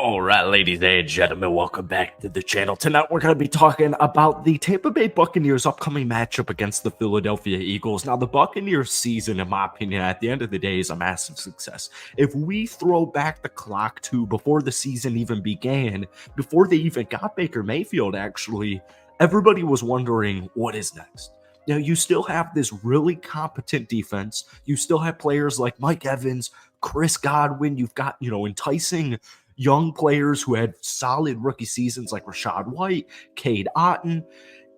All right, ladies and gentlemen, welcome back to the channel. Tonight, we're going to be talking about the Tampa Bay Buccaneers' upcoming matchup against the Philadelphia Eagles. Now, the Buccaneers season, in my opinion, at the end of the day, is a massive success. If we throw back the clock to before the season even began, before they even got Baker Mayfield, actually, everybody was wondering, what is next? Now, you still have this really competent defense. You still have players like Mike Evans, Chris Godwin. You've got, enticing young players who had solid rookie seasons like Rachaad White, Cade Otton,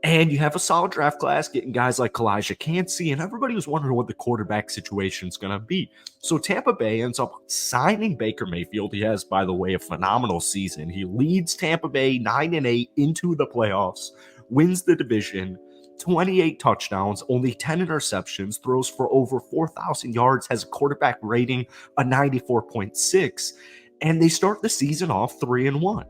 and you have a solid draft class getting guys like Elijah Cansey, and everybody was wondering what the quarterback situation is going to be. So Tampa Bay ends up signing Baker Mayfield. He has, by the way, a phenomenal season. He leads Tampa Bay 9-8 into the playoffs, wins the division, 28 touchdowns, only 10 interceptions, throws for over 4,000 yards, has a quarterback rating of 94.6, and they start the season off 3-1.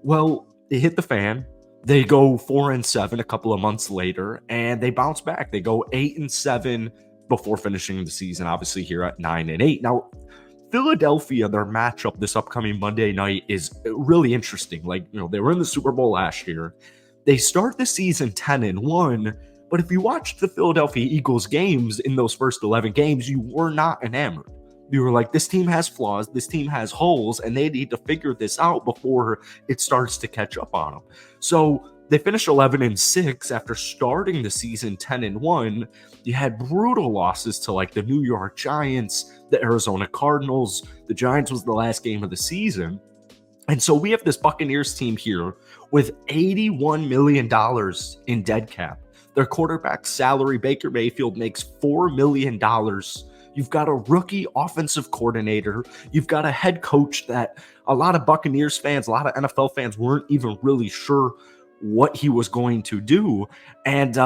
Well, they hit the fan. They go 4-7 a couple of months later, and they bounce back. They go 8-7 before finishing the season, obviously here at 9-8. Now, Philadelphia, their matchup this upcoming Monday night is really interesting. They were in the Super Bowl last year. They start the season 10-1, but if you watched the Philadelphia Eagles games in those first 11 games, you were not enamored. You were like, this team has flaws, this team has holes, and they need to figure this out before it starts to catch up on them. So they finished 11-6 after starting the season 10-1. You had brutal losses to like the New York Giants, the Arizona Cardinals. The Giants was the last game of the season. And so we have this Buccaneers team here with $81 million in dead cap. Their quarterback salary, Baker Mayfield, makes $4 million. You've got a rookie offensive coordinator. You've got a head coach that a lot of Buccaneers fans, a lot of NFL fans weren't even really sure what he was going to do. And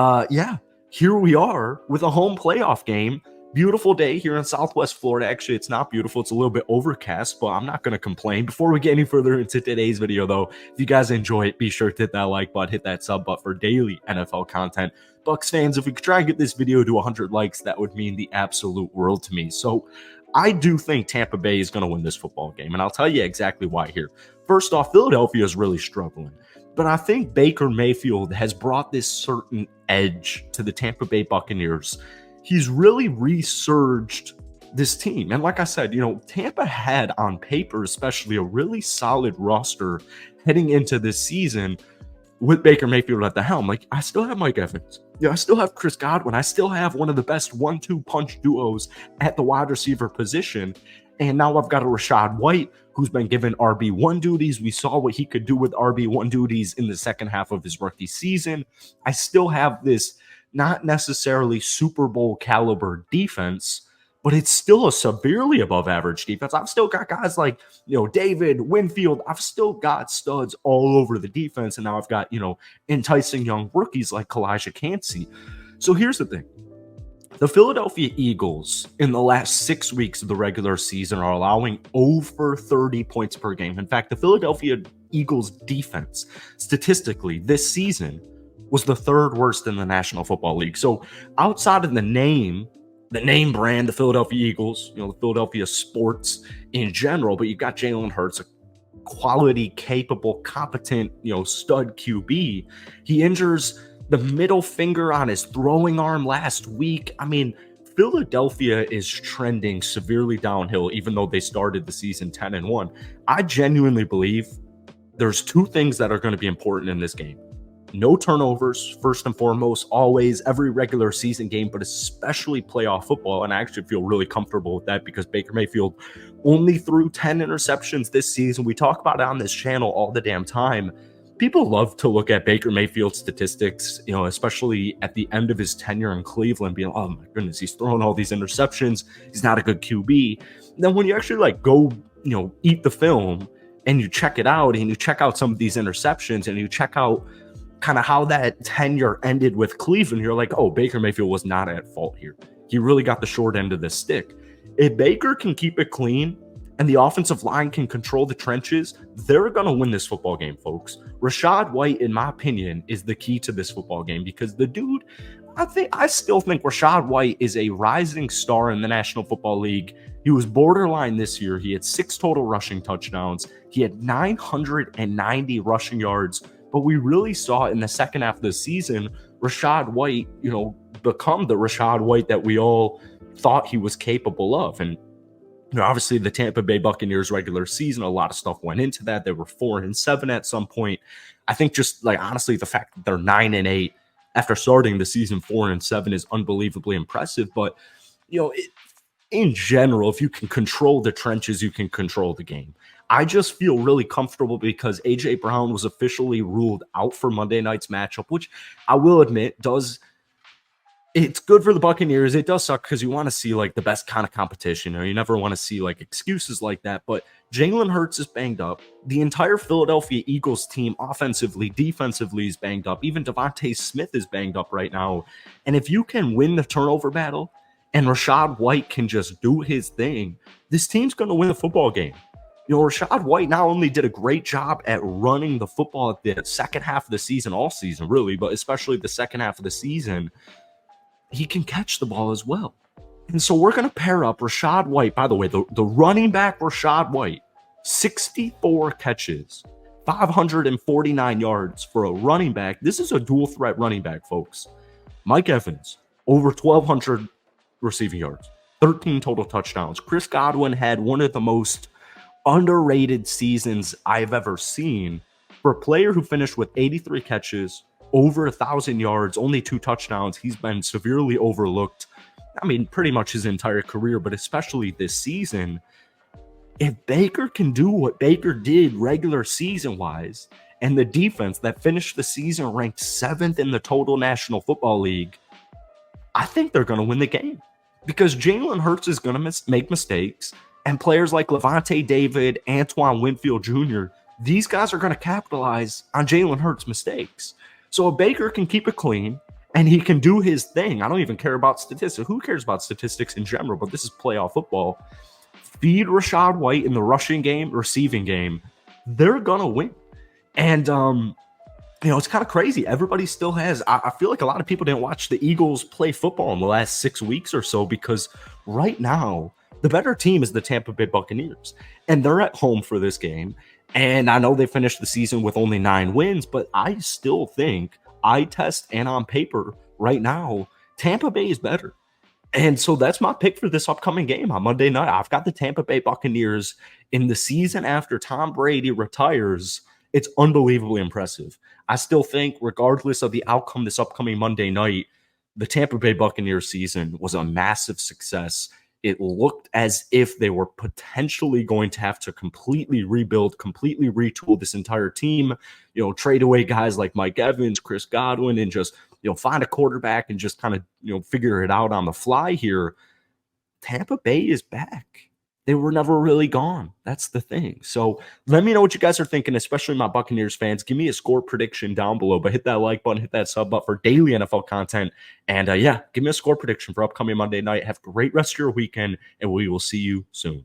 here we are with a home playoff game. Beautiful day here in Southwest Florida. Actually, it's not beautiful. It's a little bit overcast, but I'm not going to complain. Before we get any further into today's video, though, if you guys enjoy it, be sure to hit that like button, hit that sub button for daily NFL content. Bucs fans, if we could try and get this video to 100 likes, that would mean the absolute world to me. So I do think Tampa Bay is going to win this football game, and I'll tell you exactly why here. First off, Philadelphia is really struggling, but I think Baker Mayfield has brought this certain edge to the Tampa Bay Buccaneers. He's really resurged this team. And like I said, Tampa had on paper, especially, a really solid roster heading into this season with Baker Mayfield at the helm. Like, I still have Mike Evans. I still have Chris Godwin. I still have one of the best 1-2 punch duos at the wide receiver position. And now I've got a Rachaad White who's been given RB1 duties. We saw what he could do with RB1 duties in the second half of his rookie season. I still have this not necessarily Super Bowl caliber defense, but it's still a severely above average defense. I've still got guys like, David Winfield. I've still got studs all over the defense. And now I've got, enticing young rookies like Elijah Cansey. So here's the thing. The Philadelphia Eagles in the last 6 weeks of the regular season are allowing over 30 points per game. In fact, the Philadelphia Eagles defense statistically this season was the third worst in the National Football League. So outside of the name brand, the Philadelphia Eagles, the Philadelphia sports in general, but you've got Jalen Hurts, a quality, capable, competent, stud QB. He injures the middle finger on his throwing arm last week. I mean, Philadelphia is trending severely downhill, even though they started the season 10-1. I genuinely believe there's two things that are going to be important in this game. No turnovers, first and foremost, always, every regular season game, but especially playoff football. And I actually feel really comfortable with that because Baker Mayfield only threw 10 interceptions this season. We talk about it on this channel all the damn time. People love to look at Baker Mayfield's statistics, especially at the end of his tenure in Cleveland, being, oh my goodness, he's throwing all these interceptions. He's not a good QB. And then when you actually go, eat the film and you check it out and you check out some of these interceptions and you check out kind of how that tenure ended with Cleveland, you're like, oh, Baker Mayfield was not at fault here. He really got the short end of the stick. If Baker can keep it clean and the offensive line can control the trenches, they're going to win this football game, folks. Rachaad White, in my opinion, is the key to this football game because the dude, I still think Rachaad White is a rising star in the National Football League. He was borderline this year. He had 6 total rushing touchdowns. He had 990 rushing yards. But we really saw in the second half of the season, Rachaad White, become the Rachaad White that we all thought he was capable of. And obviously the Tampa Bay Buccaneers regular season, a lot of stuff went into that. They were 4-7 at some point. I think just like honestly, the fact that they're 9-8 after starting the season 4-7 is unbelievably impressive. But in general, if you can control the trenches, you can control the game. I just feel really comfortable because A.J. Brown was officially ruled out for Monday night's matchup, which I will admit it's good for the Buccaneers. It does suck because you want to see like the best kind of competition, or you never want to see like excuses like that. But Jalen Hurts is banged up. The entire Philadelphia Eagles team, offensively, defensively, is banged up. Even Devontae Smith is banged up right now. And if you can win the turnover battle and Rachaad White can just do his thing, this team's going to win the football game. Rachaad White not only did a great job at running the football at the second half of the season, all season really, but especially the second half of the season, he can catch the ball as well. And so we're going to pair up Rachaad White. By the way, the running back Rachaad White, 64 catches, 549 yards for a running back. This is a dual threat running back, folks. Mike Evans, over 1,200 receiving yards, 13 total touchdowns. Chris Godwin had one of the most underrated seasons I've ever seen for a player who finished with 83 catches, over 1,000 yards, only 2 touchdowns. He's been severely overlooked. I mean, pretty much his entire career, but especially this season. If Baker can do what Baker did regular season-wise, and the defense that finished the season ranked 7th in the total National Football League, I think they're going to win the game. Because Jalen Hurts is going to make mistakes, and players like Levante David, Antoine Winfield Jr., these guys are going to capitalize on Jalen Hurts' mistakes. So if Baker can keep it clean and he can do his thing, I don't even care about statistics. Who cares about statistics in general? But this is playoff football. Feed Rachaad White in the rushing game, receiving game. They're going to win. And, it's kind of crazy. Everybody still has. I feel like a lot of people didn't watch the Eagles play football in the last 6 weeks or so because right now, the better team is the Tampa Bay Buccaneers. And they're at home for this game. And I know they finished the season with only 9 wins, but I still think eye test and on paper right now, Tampa Bay is better. And so that's my pick for this upcoming game on Monday night. I've got the Tampa Bay Buccaneers in the season after Tom Brady retires. It's unbelievably impressive. I still think, regardless of the outcome this upcoming Monday night, the Tampa Bay Buccaneers season was a massive success. It looked as if they were potentially going to have to completely rebuild, completely retool this entire team, trade away guys like Mike Evans, Chris Godwin, and just, find a quarterback and just kind of, figure it out on the fly here. Tampa Bay is back. They were never really gone. That's the thing. So let me know what you guys are thinking, especially my Buccaneers fans. Give me a score prediction down below, but hit that like button, hit that sub button for daily NFL content. And give me a score prediction for upcoming Monday night. Have a great rest of your weekend, and we will see you soon.